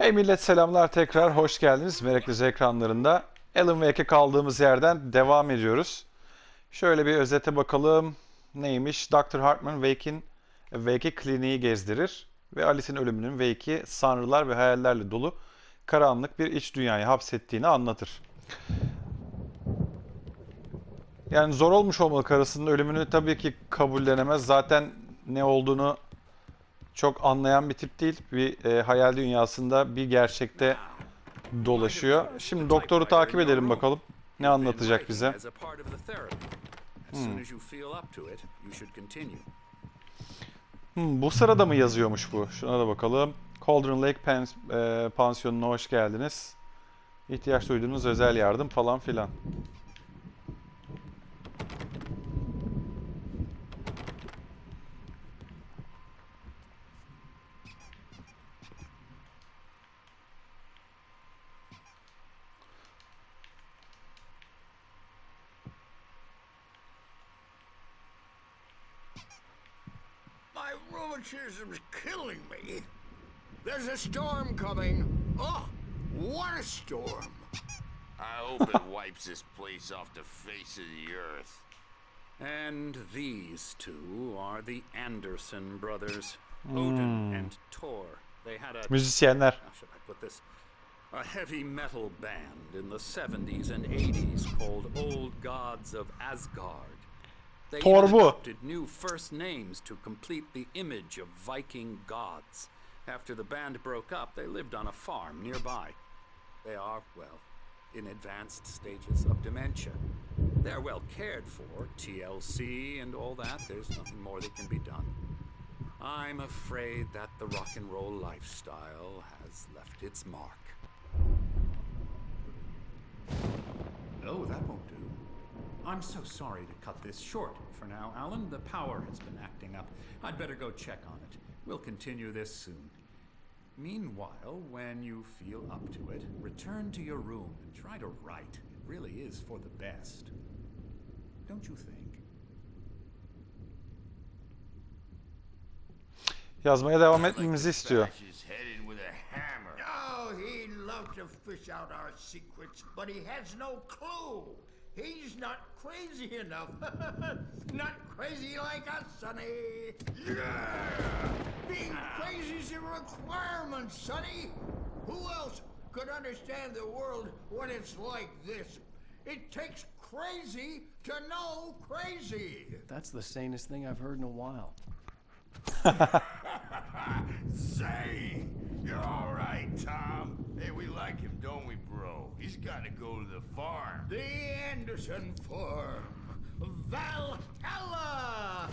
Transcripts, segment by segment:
Hey millet, selamlar, tekrar hoş geldiniz. Meraklıca ekranlarında Alan Wake'e kaldığımız yerden devam ediyoruz. Şöyle bir özete bakalım. Neymiş? Doktor Hartman Wake'i kliniği gezdirir ve Alice'in ölümünün Wake'i sanrılar ve hayallerle dolu karanlık bir iç dünyaya hapsettiğini anlatır. Yani zor olmuş olmalı, karısının ölümünü tabii ki kabullenemez. Zaten ne olduğunu çok anlayan bir tip değil. Bir hayal dünyasında, bir gerçekte dolaşıyor. Şimdi doktoru takip edelim bakalım. Ne anlatacak bize? Bu sırada mı yazıyormuş bu? Şuna da bakalım. Cauldron Lake Pansiyonu'na hoş geldiniz. İhtiyaç duyduğunuz özel yardım falan filan. My rheumatism's killing me. There's a storm coming. Oh, what a storm. I hope it wipes this place off the face of the earth. And these two are the Anderson brothers, Odin and Thor. They had a Müzisyenler. how should I put this? A heavy metal band in the 70s and 80s called Old Gods of Asgard. They Thor even bu. adopted new first names to complete the image of Viking gods. After the band broke up, they lived on a farm nearby. They are, well, in advanced stages of dementia. They're well cared for, TLC and all that. There's nothing more that can be done. I'm afraid that the rock and roll lifestyle has left its mark. Oh, that won't do. I'm so sorry to cut this short for now, Alan. The power has been acting up. I'd better go check on it. We'll continue this soon. Meanwhile, when you feel up to it, return to your room and try to write. It really is for the best. Don't you think? Yazmaya devam etmemizi istiyor. Bash his head in with a hammer. Oh, he'd love to fish out our secrets, but he has no clue. He's not crazy enough. Not crazy like us, Sonny. Yeah! Being crazy's a requirement, Sonny. Who else could understand the world when it's like this? It takes crazy to know crazy. That's the sanest thing I've heard in a while. Say, you're all right, Tom. Hey, we like him, don't we, bro? He's got to go to the farm. The Anderson Farm. Valhalla!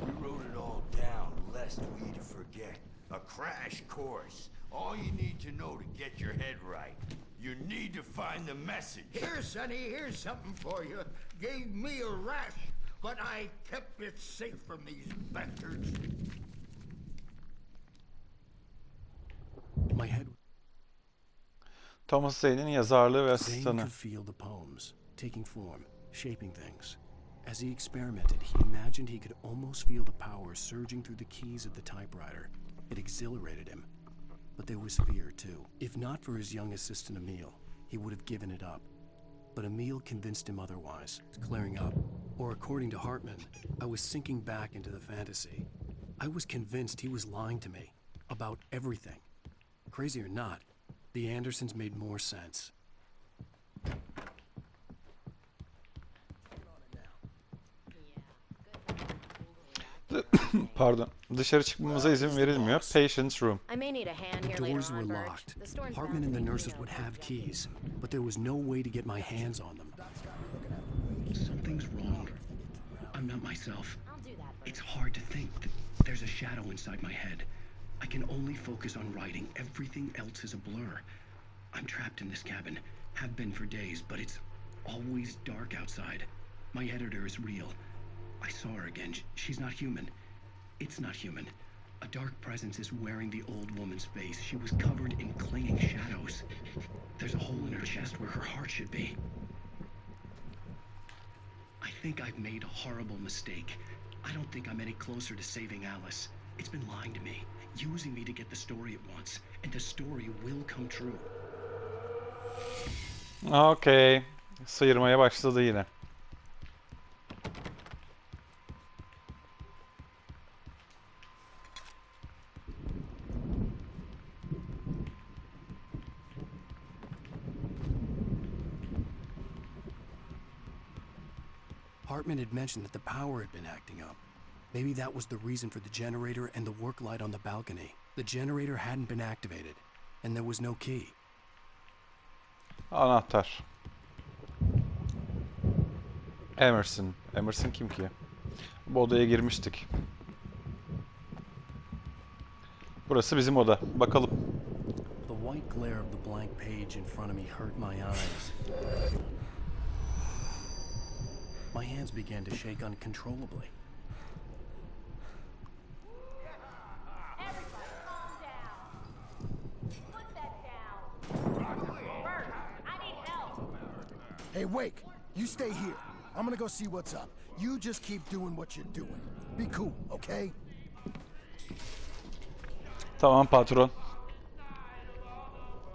We wrote it all down, lest we forget. A crash course. All you need to know to get your head right. You need to find the message. Here, Sonny, here's something for you. Gave me a rash, but I kept it safe from these bastards. My head. Thomas Zane'in yazarlığı ve Zane asistanı. could feel the poems taking form, shaping things. As he experimented, he imagined he could almost feel the power surging through the keys of the typewriter. It exhilarated him. But there was fear, too. If not for his young assistant Emil, he would have given it up. But Emil convinced him otherwise, clearing up. Or according to Hartman, I was sinking back into the fantasy. I was convinced he was lying to me about everything. Crazy or not, the Andersons made more sense. Pardon. Dışarı çıkmamıza izin verilmiyor. Patient's room. I may need a hand The here later doors were on, Birch. locked. The storm's Hartman and the massively nurses on would the have top. keys, but there was no way to get my hands on them. Something's wrong. I'm not myself. I'll do that, Birch. It's hard to think. There's a shadow inside my head. I can only focus on writing. Everything else is a blur. I'm trapped in this cabin. Have been for days, but it's always dark outside. My editor is real. I saw her again. She's not human. It's not human. A dark presence is wearing the old woman's face. She was covered in clinging shadows. There's a hole in her chest where her heart should be. I think I've made a horrible mistake. I don't think I'm any closer to saving Alice. It's been lying to me. using me to get the story it wants, and the story will come true. Okey. Sıyırmaya başladı yine. Hartman had mentioned that the power had been acting up. Maybe that was the reason for the generator and the work light on the balcony. The generator hadn't been activated, and there was no key. Anahtar. Emerson. Emerson kim ki? Bu odaya girmiştik. Burası bizim oda. Bakalım. The white glare of the blank page in front of me hurt my eyes. My hands began to shake uncontrollably. Everybody calm down. Put that down. Bert, I need help. Hey, Wake, you stay here. I'm gonna go see what's up. You just keep doing what you're doing. Be cool, okay? Tamam patron.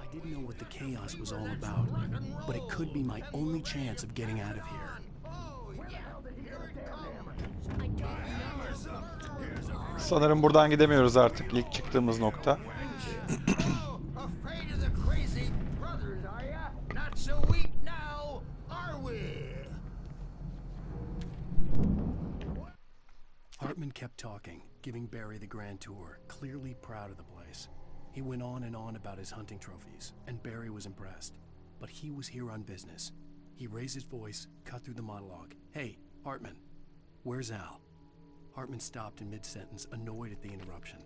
I didn't know what the chaos was all about, but it could be my only chance of getting out of here. Sanırım buradan gidemiyoruz artık. İlk çıktığımız nokta. Afraid of the crazy brothers, are ya? Not so weak now, are we? Hartman kept talking, giving Barry the grand tour, clearly proud of the place. He went on and on about his hunting trophies, and Barry was impressed. But he was here on business. He raised his voice, cut through the monologue. Hey, Hartman, where's Al? Hartman stopped in mid-sentence, annoyed at the interruption.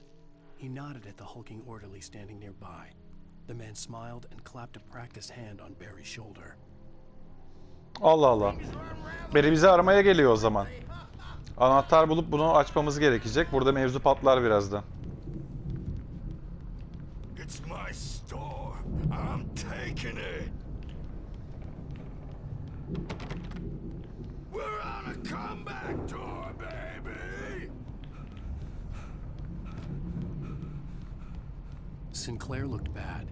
He nodded at the hulking orderly standing nearby. The man smiled and clapped a practiced hand on Barry's shoulder. Allah Allah. Biri bizi aramaya geliyor o zaman. Anahtar bulup bunu açmamız gerekecek. Burada mevzu patlar birazdan. It's my store. I'm taking it. We're on a comeback tour, baby. Sinclair looked bad.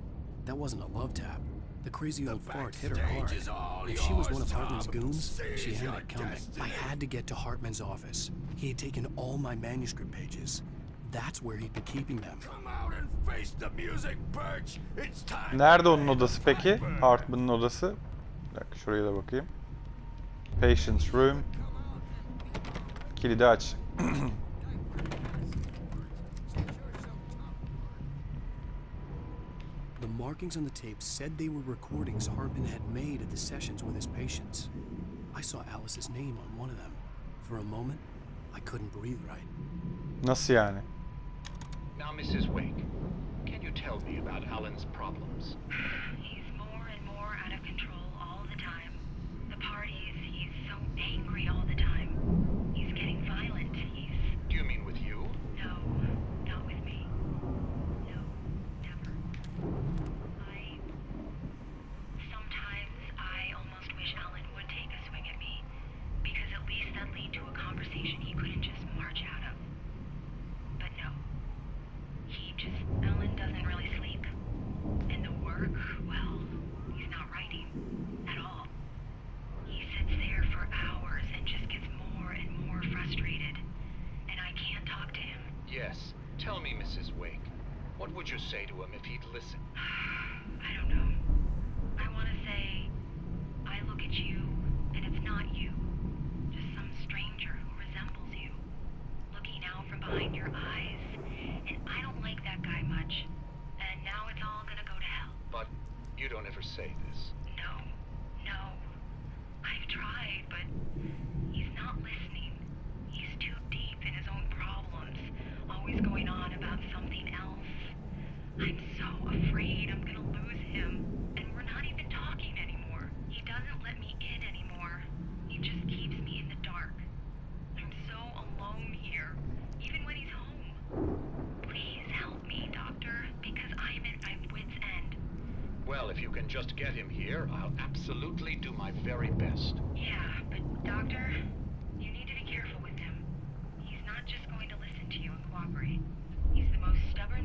That wasn't a love tap. The crazy old fart hit her hard. Backstage is all If she was yours, one of Hartman's Tom. goons, she Seize had your it coming. destiny. I had to get to Hartman's office. He had taken all my manuscript pages. That's where he'd be keeping them. Come out and face the music, Birch. It's time. Nerede onun odası peki? Hartman'ın odası. Bir dakika şuraya da bakayım. Patient's room. Kilidi aç. The markings on the tape said they were recordings Hartman had made at the sessions with his patients. I saw Alice's name on one of them. For a moment, I couldn't breathe right. Nasıl yani? Now, Mrs. Wake, can you tell me about Alan's problems? He's more and more out of control all the time. The parties, he's so angry all the time. He's getting violent. Do you mean with you? No, not with me. No, never. Sometimes I almost wish Alan would take a swing at me, because at least that'd lead to a conversation he couldn't just march out of. But no. Alan doesn't really sleep. And the work, well, he's not writing at all. He sits there for hours and just gets more and more frustrated. And I can't talk to him. Yes. Tell me, Mrs. Wake, what would you say to him if he'd listen? I don't know. I want to say, I look at you, and it's not you. Just some stranger who resembles you. Looking out from behind your eyes. And I don't like that guy much. And now it's all gonna go to hell. But you don't ever say this. No. I've tried, but he's not listening. He's too deep in his own problems, always going on about something else. I'm so afraid I'm gonna lose him, and we're not even talking anymore. He doesn't let me in anymore. He just keeps me in the dark. I'm so alone here, even when he's home. Please help me, Doctor, because I'm at my wit's end. Well, if you can just get him here, I'll absolutely do my very best. Yeah, but Doctor, you need to be careful with him. He's not just going to listen to you and cooperate. He's the most stubborn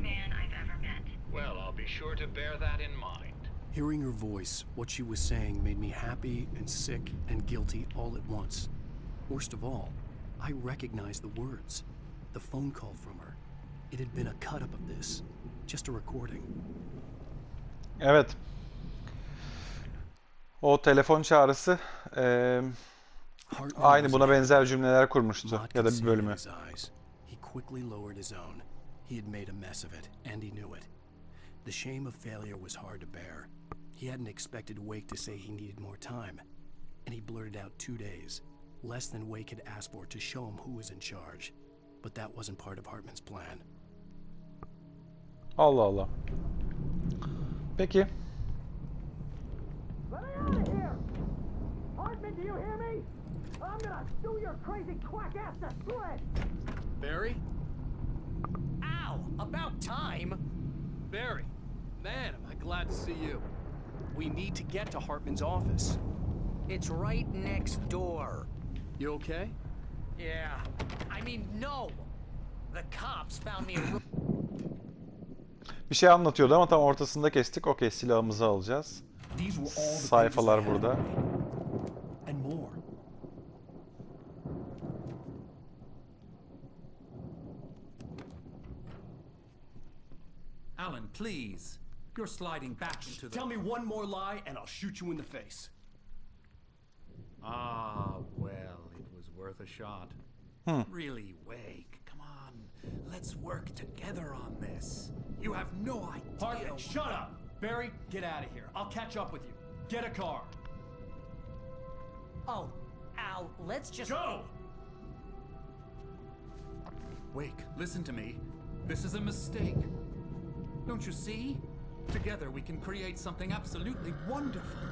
Be sure to bear that in mind. Hearing her voice, what she was saying made me happy and sick and guilty all at once. Worst of all, I recognized the words. The phone call from her. It had been a cut-up of this. Just a recording. Evet. O telefon çağrısı aynı buna benzer cümleler kurmuştu ya da bir bölümü. He quickly lowered his own. He had made a mess of it, and he knew it. The shame of failure was hard to bear. He hadn't expected Wake to say he needed more time, and he blurted out 2 days, less than Wake had asked for to show him who was in charge. But that wasn't part of Hartman's plan. Allah Allah. Peki. Let me out of here! Hartman, do you hear me? I'm gonna sue your crazy quack ass to shreds! Barry? Ow! About time! Barry, man, am I glad to see you. We need to get to Hartman's office. It's right next door. You okay? Yeah. I mean, no! The cops found me a... Bir şey anlatıyordu ama tam ortasında kestik. Okey, silahımızı alacağız. Sayfalar burada. And more. Alan, please. You're sliding back into the... Tell me one more lie and I'll shoot you in the face. Ah, well, it was worth a shot. Really, Wake, come on. Let's work together on this. You have no idea... Hartman, shut up! Barry, get out of here. I'll catch up with you. Get a car. Oh, Al, let's just... Go! Wake, listen to me. This is a mistake. Don't you see? Together we can create something absolutely wonderful.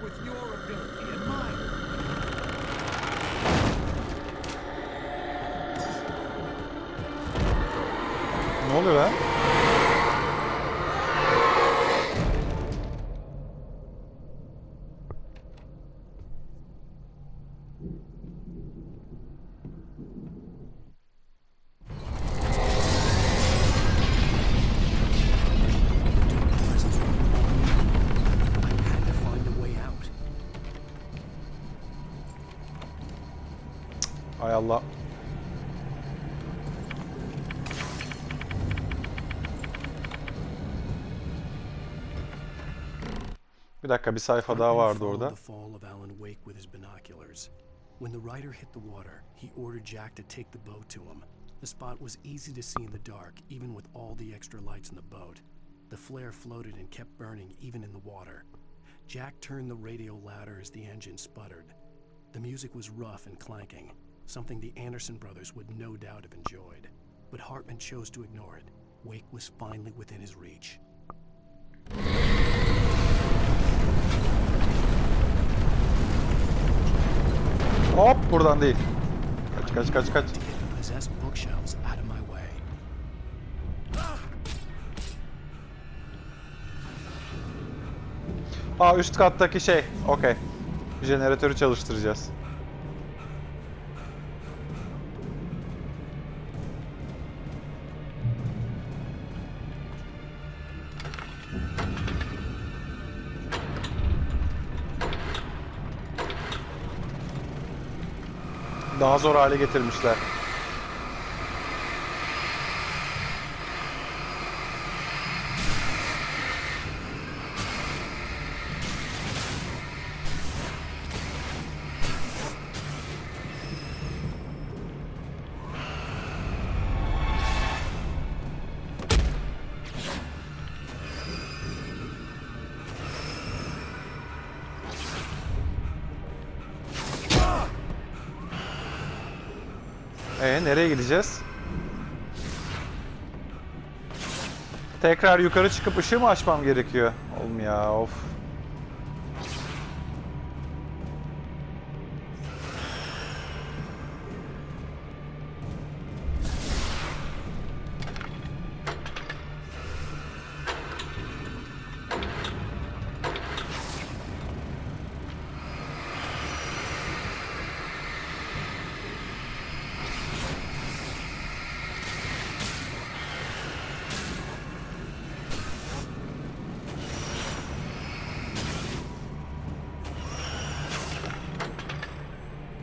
With your ability and mine. Ne oluyor lan? Hay Allah. Bir dakika, bir sayfa daha vardı orada. The fall of Alan Wake with his binoculars. When the rider hit the water, he ordered Jack to take the boat to him. The spot was easy to see in the dark, even with all the extra lights in the boat. The flare floated and kept burning even in the water. Jack turned the radio louder as the engine sputtered. The music was rough and clanking, something the Anderson brothers would no doubt have enjoyed. But Hartman chose to ignore it. Wake was finally within his reach. Hop, buradan değil. Kaç. Aa, üst kattaki şey. Okey. Jeneratörü çalıştıracağız. Daha zor hale getirmişler. Nereye gideceğiz? Tekrar yukarı çıkıp ışığı mı açmam gerekiyor? Oğlum ya, of.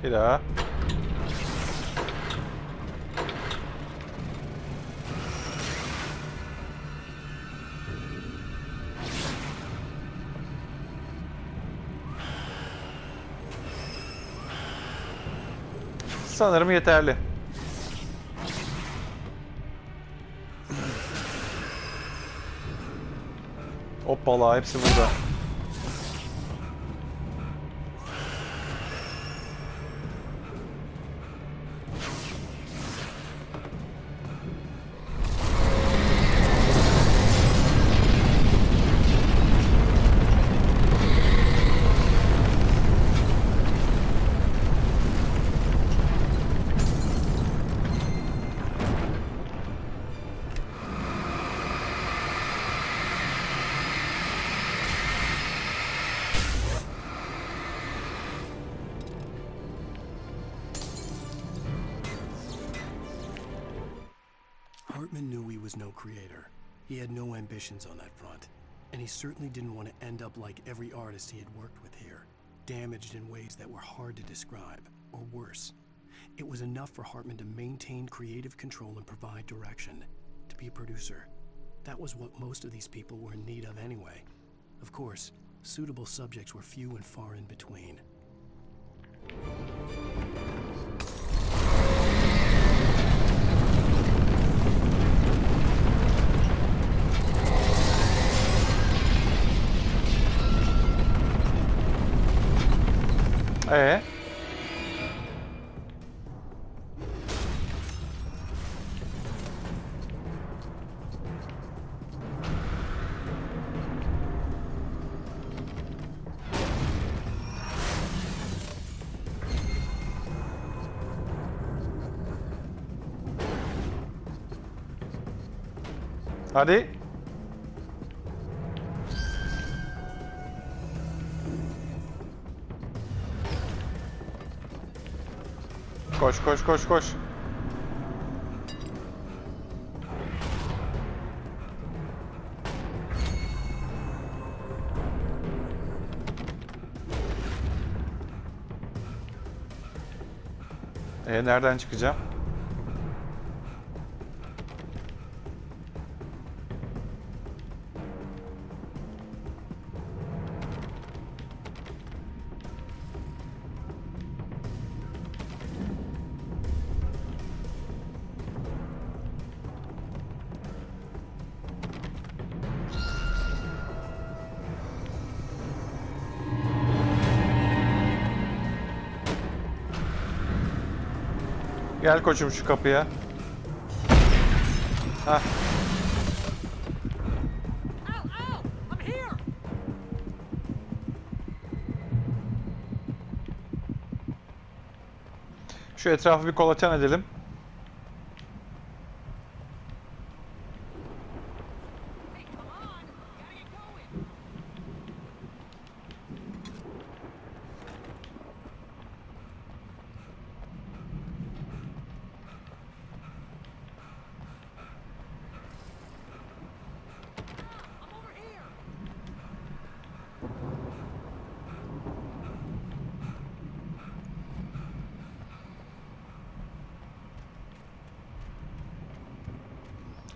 Bir daha. Sanırım yeterli. Hoppala, hepsi burada. Hartman knew he was no creator. He had no ambitions on that front. And he certainly didn't want to end up like every artist he had worked with here, damaged in ways that were hard to describe, or worse. It was enough for Hartman to maintain creative control and provide direction, to be a producer. That was what most of these people were in need of anyway. Of course, suitable subjects were few and far in between. Hadi. Koş koş koş koş. Nereden çıkacağım? Gel koçum şu kapıya. Hah. Şu etrafı bir kolaçan edelim.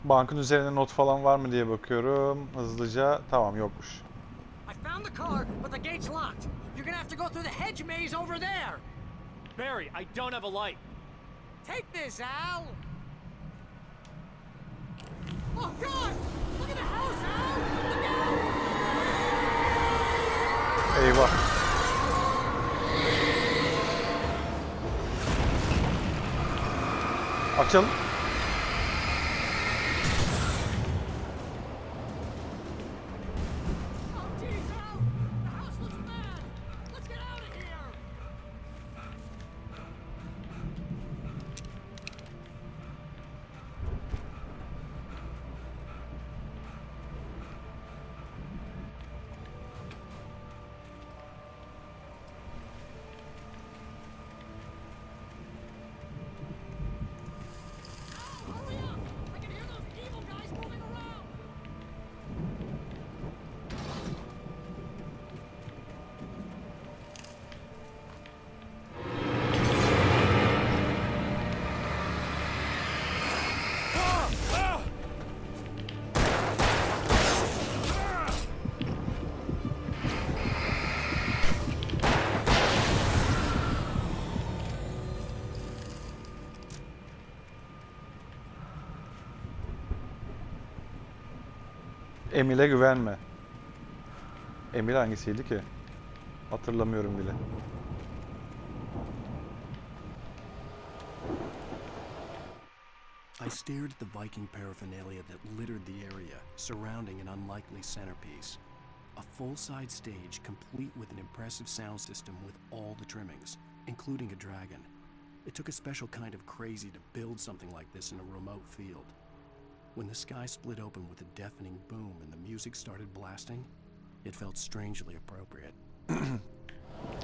Bankın üzerine not falan var mı diye bakıyorum. Hızlıca. Tamam, yokmuş. I found the car, but the gate's locked. You're gonna have to go through the hedge maze over there. Barry, I don't have a light. Take this, Al. Oh God! Look at the house, Al. Look out! Eyvah. Açalım. Emil'e güvenme. Emil hangisiydi ki? Hatırlamıyorum bile. I stared at the Viking paraphernalia that littered the area surrounding an unlikely centerpiece. A full-size stage complete with an impressive sound system with all the trimmings, including a dragon. It took a special kind of crazy to build something like this in a remote field. When the sky split open with a deafening boom and the music started blasting, it felt strangely appropriate.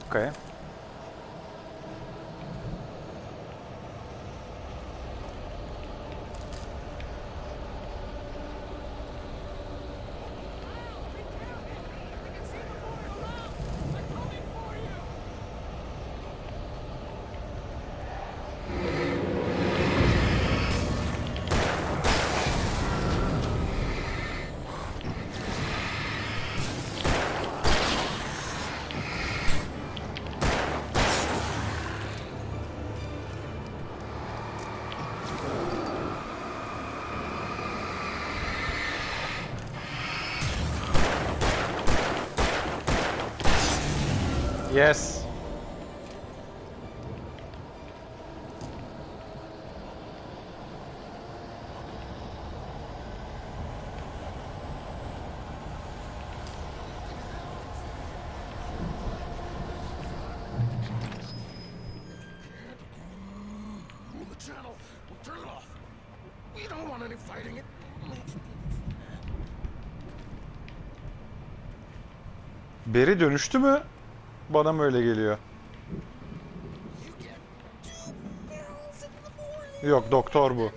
Okay. Yes. The channel. We'll turn it off. We don't want any fighting it. Beri dönüştü mü? Bana mı öyle geliyor? Yok, doktor bu.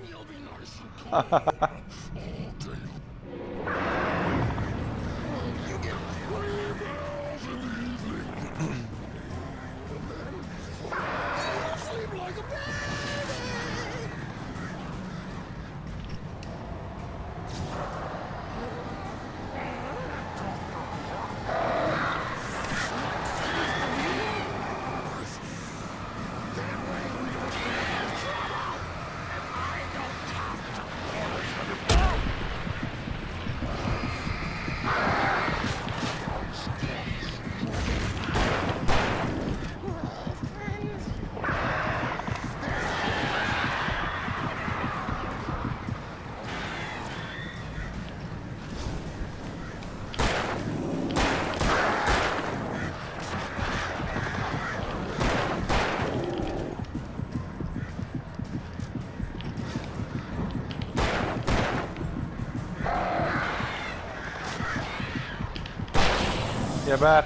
Geber.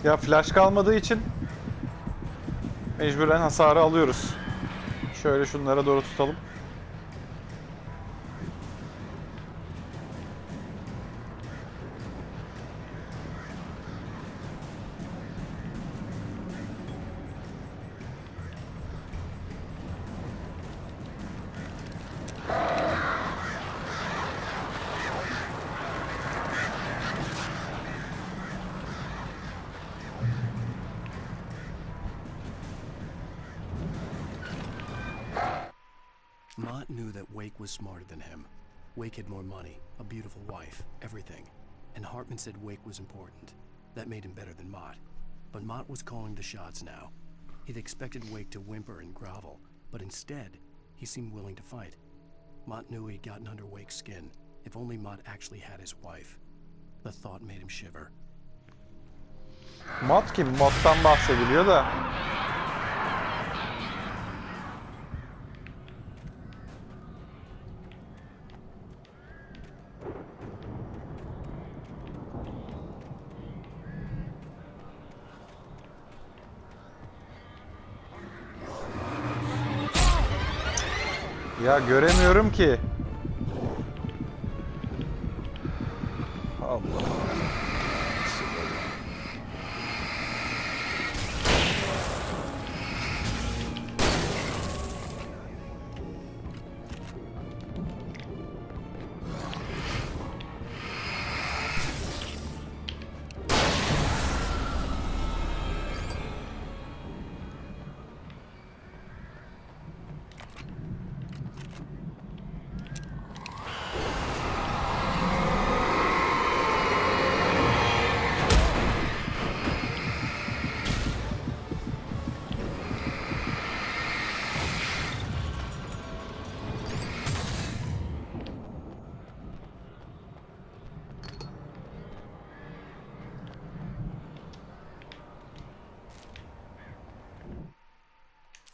Ya flash kalmadığı için mecburen hasarı alıyoruz. Şöyle şunlara doğru tutalım. Mott knew that Wake was smarter than him. Wake had more money, a beautiful wife, everything. And Hartman said Wake was important. That made him better than Mott. But Mott was calling the shots now. He'd expected Wake to whimper and grovel, but instead, he seemed willing to fight. Mott knew he'd gotten under Wake's skin. If only Mott actually had his wife. The thought made him shiver. Mott kim? Mott'tan bahsediliyor da. Ya göremiyorum ki. Allah.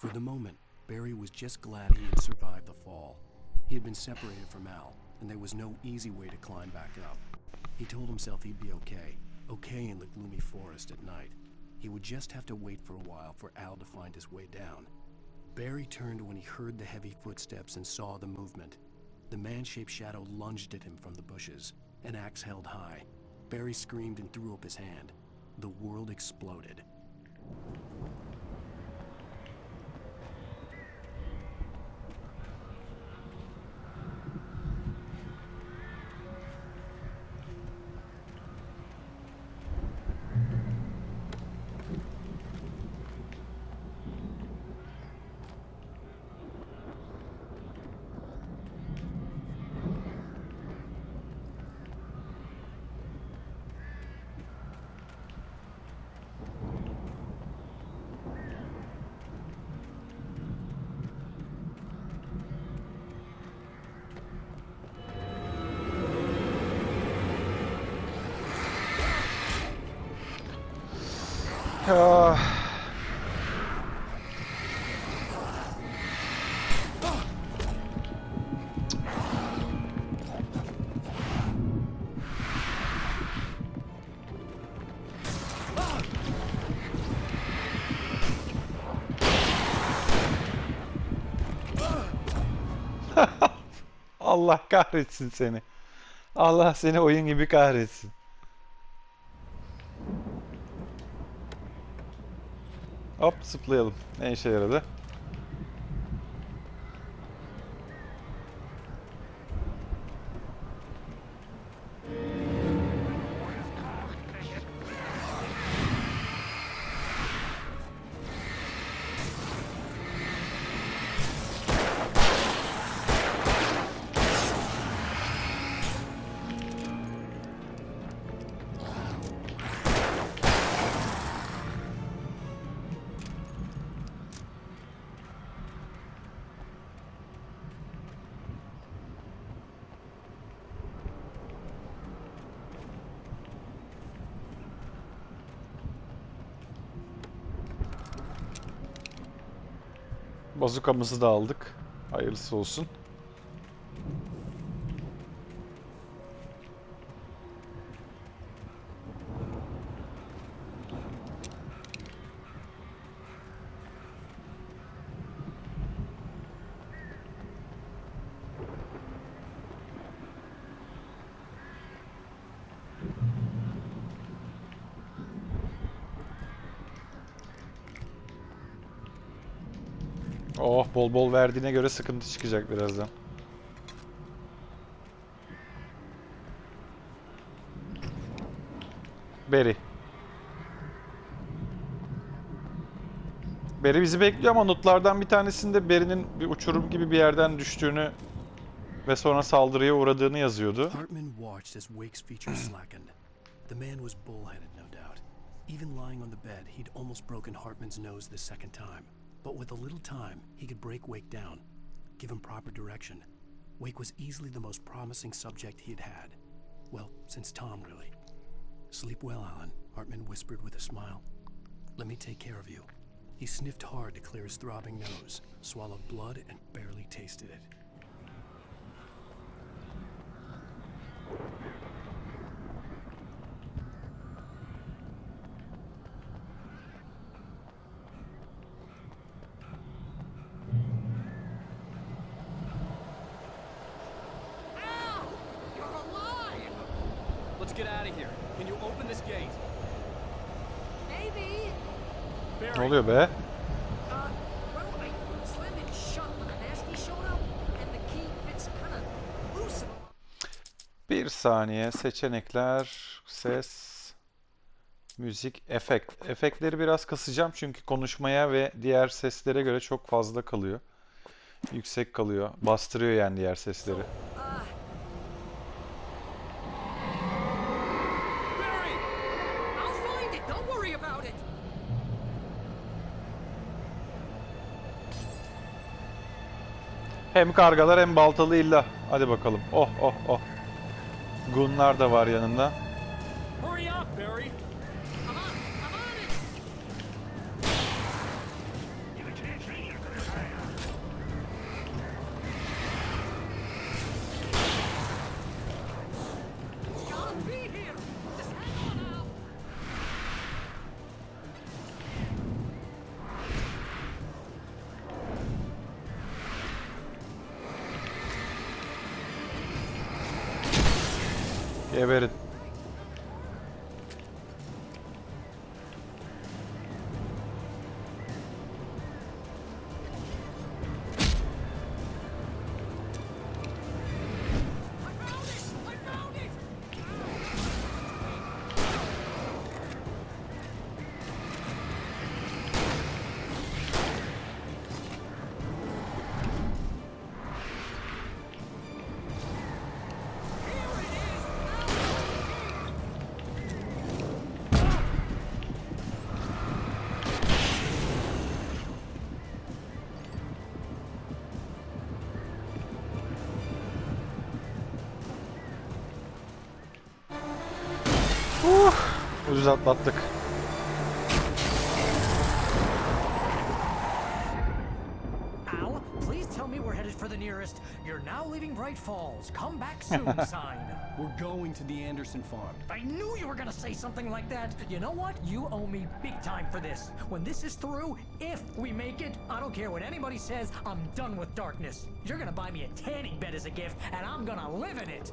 For the moment, Barry was just glad he had survived the fall. He had been separated from Al, and there was no easy way to climb back up. He told himself he'd be okay in the gloomy forest at night. He would just have to wait for a while for Al to find his way down. Barry turned when he heard the heavy footsteps and saw the movement. The man-shaped shadow lunged at him from the bushes, an axe held high. Barry screamed and threw up his hand. The world exploded. Ah. Allah kahretsin seni. Allah seni oyun gibi kahretsin. Hop zıplayalım. Ne işe yaradı? Bazukamızı da aldık. Hayırlısı olsun. Oh, bol bol verdiğine göre sıkıntı çıkacak birazdan. Barry. Barry bizi bekliyor ama notlardan bir tanesinde Barry'nin bir uçurum gibi bir yerden düştüğünü ve sonra saldırıya uğradığını yazıyordu. Hartman watched as Wake's features slackened. The man was bullheaded, no doubt. Even lying on the bed, he'd almost broken Hartman's nose the second time. But with a little time, he could break Wake down, give him proper direction. Wake was easily the most promising subject he had had. Well, since Tom, really. Sleep well, Alan, Hartman whispered with a smile. Let me take care of you. He sniffed hard to clear his throbbing nose, swallowed blood, and barely tasted it. out of here. Can you open this gate? Maybe. Ne oluyor be? Well, I slammed it shut when an ASCII showed up, and the key fits kind of loose. Bir saniye. Seçenekler, ses, müzik, efekt. Efektleri biraz kısacağım çünkü konuşmaya ve diğer seslere göre çok fazla kalıyor. Yüksek kalıyor. Bastırıyor yani diğer sesleri. Barry, I'll find it. Don't worry about it. Hem kargalar hem baltalı illa. Hadi bakalım. Oh oh oh. Gunlar da var yanında. Hurry up, Barry. I'm on it. Gotta be here. Just hang on now. Geberin. I found it. Ucuz atlattık. Al, please tell me we're headed for the nearest "You're now leaving Bright Falls. Come back soon" sign. We're going to the Anderson farm. I knew you were gonna say something like that. You know what? You owe me big time for this. When this is through, if we make it, I don't care what anybody says, I'm done with darkness. You're gonna buy me a tanning bed as a gift, and I'm gonna live in it.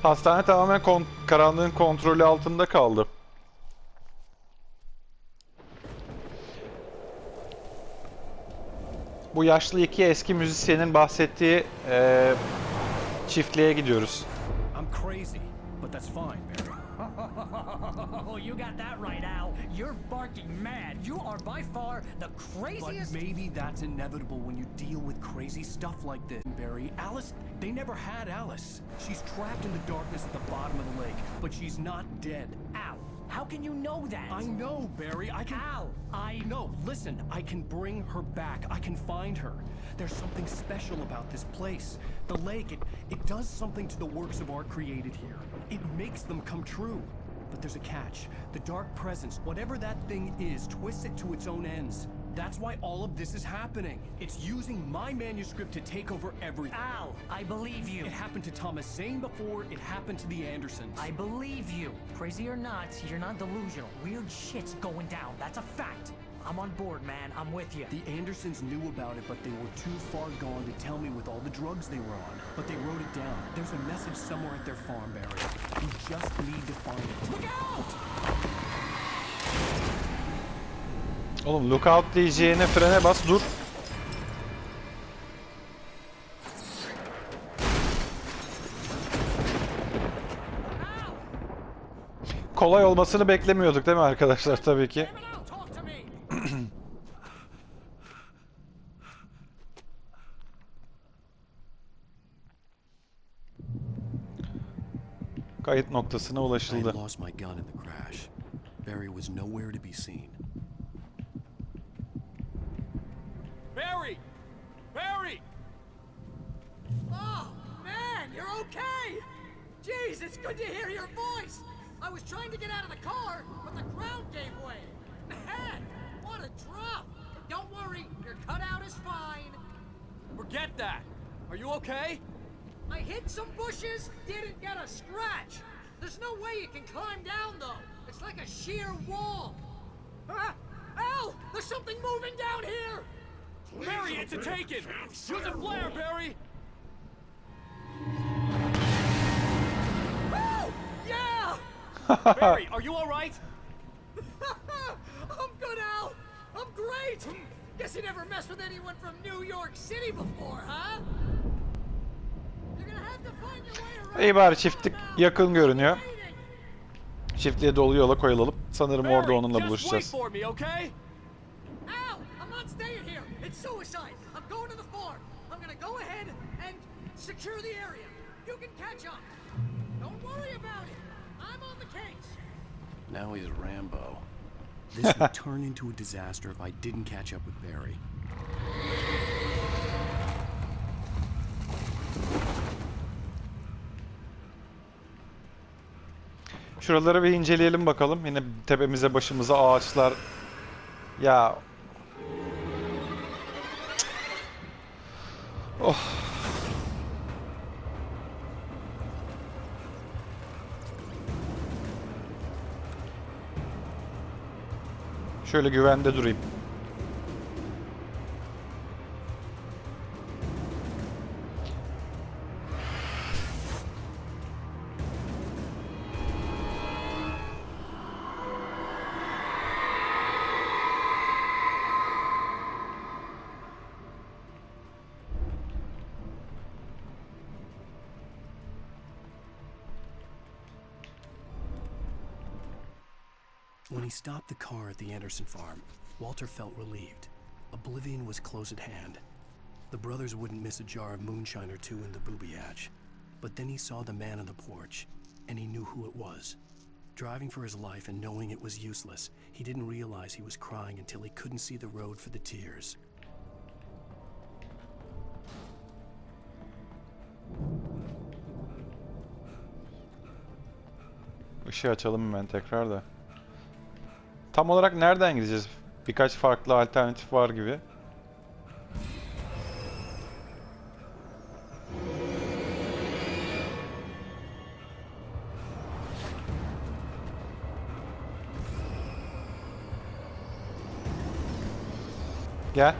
Hastane tamamen karanlığın kontrolü altında kaldı. Bu yaşlı iki eski müzisyenin bahsettiği çiftliğe gidiyoruz. I'm crazy, but that's fine, Barry. Oh, you got that right, Al. You're barking mad. You are by far the But craziest. maybe that's inevitable when you deal with crazy stuff like this, Barry. Alice, they never had Alice. She's trapped in the darkness at the bottom of the lake, but she's not dead. Al, how can you know that? I know, Barry. I can... Al, No, listen. I can bring her back. I can find her. There's something special about this place. The lake, it does something to the works of art created here. It makes them come true. But there's a catch. The dark presence, whatever that thing is, twists it to its own ends. That's why all of this is happening. It's using my manuscript to take over everything. Al, I believe you. It happened to Thomas Zane before, it happened to the Andersons. I believe you. Crazy or not, you're not delusional. Weird shit's going down. That's a fact. I'm on board, man. I'm with you. The Andersons knew about it, but they were too far gone to tell me with all the drugs they were on. But they wrote it down. There's a message somewhere at their farm, Barry. You just need to find it. Look out! Oğlum lookout diyeceğine frene bas dur. Kolay olmasını beklemiyorduk değil mi arkadaşlar tabii ki. Kayıt noktasına I had ulaşıldı. lost my gun in the crash. Barry was nowhere to be seen. Barry! Barry! Oh, man, you're okay! Jeez, it's good to hear your voice! I was trying to get out of the car, but the ground gave way. Man, what a drop! Don't worry, your cutout is fine. Forget that! Are you okay? I hit some bushes, didn't get a scratch. There's no way you can climb down, though. It's like a sheer wall. Ah! Al! There's something moving down here! Barry, it's a taken! Use a flare, Barry! Oh, yeah! Barry, are you alright? I'm good, Al! I'm great! Guess you never messed with anyone from New York City before, huh? You're gonna have to find your way around. İyi bari çiftlik yakın görünüyor. Çiftliğe dolu yola koyulalım. Sanırım orada onunla buluşacağız. Al, I'm not staying here. It's suicide. I'm going to the farm. I'm gonna go ahead and secure the area. You can catch up. Don't worry about it. I'm on the case. Now he's Rambo. This would turn into a disaster if I didn't catch up with Barry. Şuraları bir inceleyelim bakalım. Yine tepemize başımıza ağaçlar. Ya. Oh. Şöyle güvende durayım. When he stopped the car at the Anderson farm, Walter felt relieved. Oblivion was close at hand. The brothers wouldn't miss a jar of moonshine or two in the booby hatch. But then he saw the man on the porch, and he knew who it was. Driving for his life and knowing it was useless, he didn't realize he was crying until he couldn't see the road for the tears. Işığı açalım hemen tekrar da. Tam olarak nereden gideceğiz? Birkaç farklı alternatif var gibi. Gel.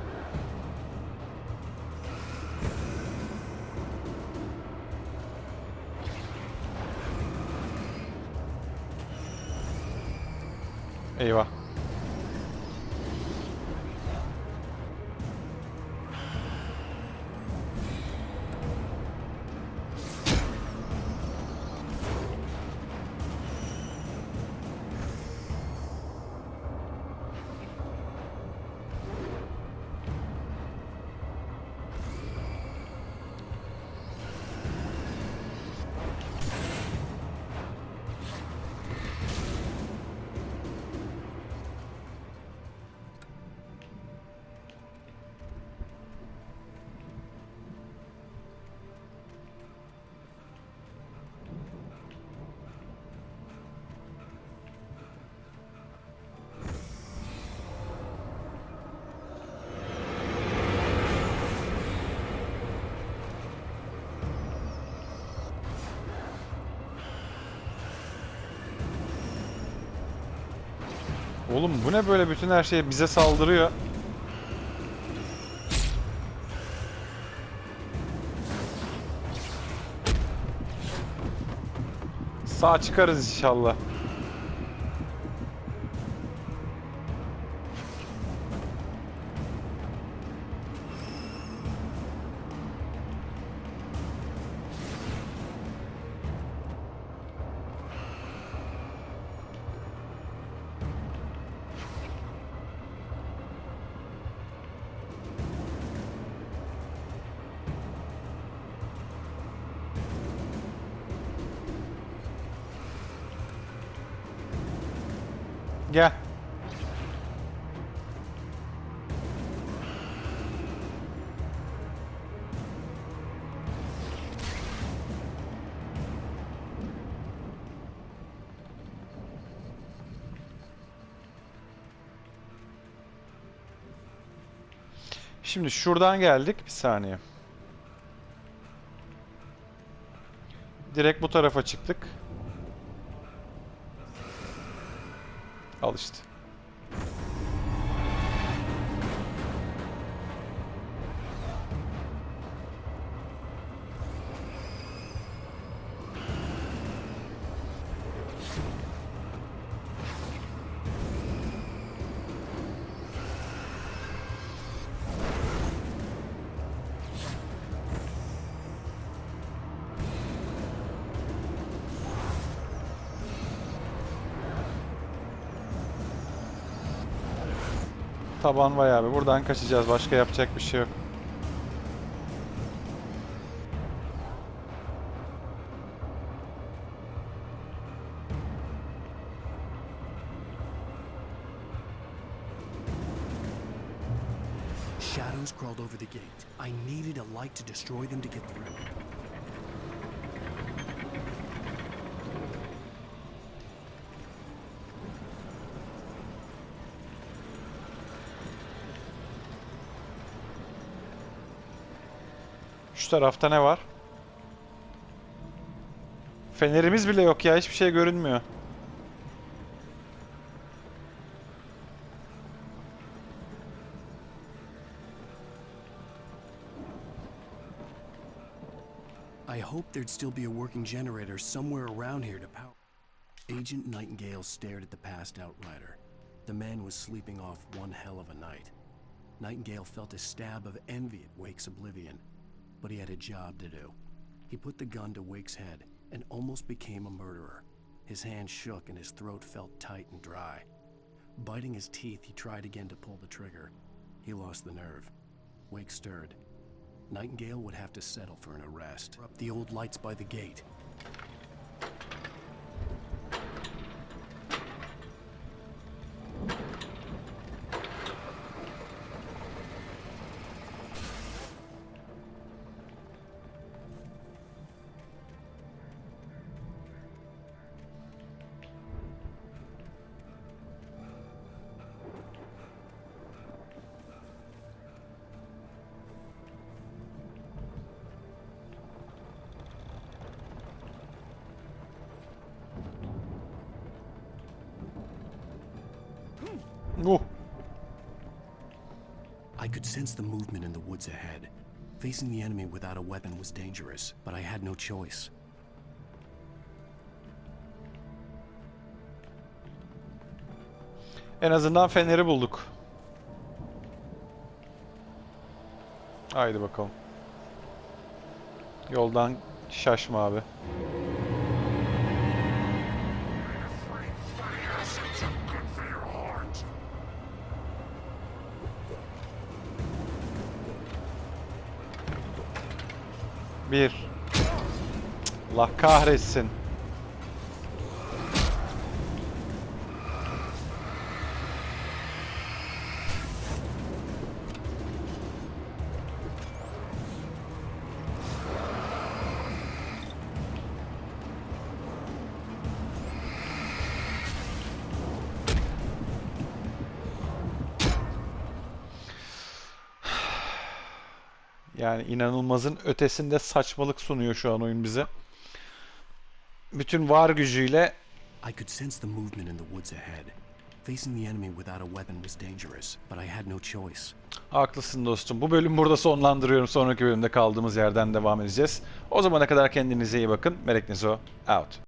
Eyvah. Oğlum bu ne böyle, bütün her şey bize saldırıyor. Sağ çıkarız inşallah. Gel. Şimdi şuradan geldik. Bir saniye. Direkt bu tarafa çıktık. Al işte. Taban vay abi. Buradan kaçacağız. Başka yapacak bir şey yok. Shadows crawled over the gate. I needed a light to destroy them to get through. Şu tarafta ne var? Fenerimiz bile yok ya. Hiçbir şey görünmüyor. I hoped there'd still be a working generator somewhere around here to power. Agent Nightingale stared at the passed out rider. The man was sleeping off one hell of a night. Nightingale felt a stab of envy at Wake's oblivion, but he had a job to do. He put the gun to Wake's head and almost became a murderer. His hand shook and his throat felt tight and dry. Biting his teeth, he tried again to pull the trigger. He lost the nerve. Wake stirred. Nightingale would have to settle for an arrest. Up the old lights by the gate. I could sense the movement in the woods ahead. Facing the enemy without a weapon was dangerous, but I had no choice. En azından feneri bulduk. Haydi bakalım. Yoldan şaşma abi. Bir. Allah kahretsin. Yani inanılmazın ötesinde saçmalık sunuyor şu an oyun bize. Bütün var gücüyle I could sense the movement in the woods ahead. Facing the enemy without a weapon was dangerous, but I had no choice. haklısın dostum. Bu bölüm burada sonlandırıyorum. Sonraki bölümde kaldığımız yerden devam edeceğiz. O zamana kadar kendinize iyi bakın. Melek Nizo out.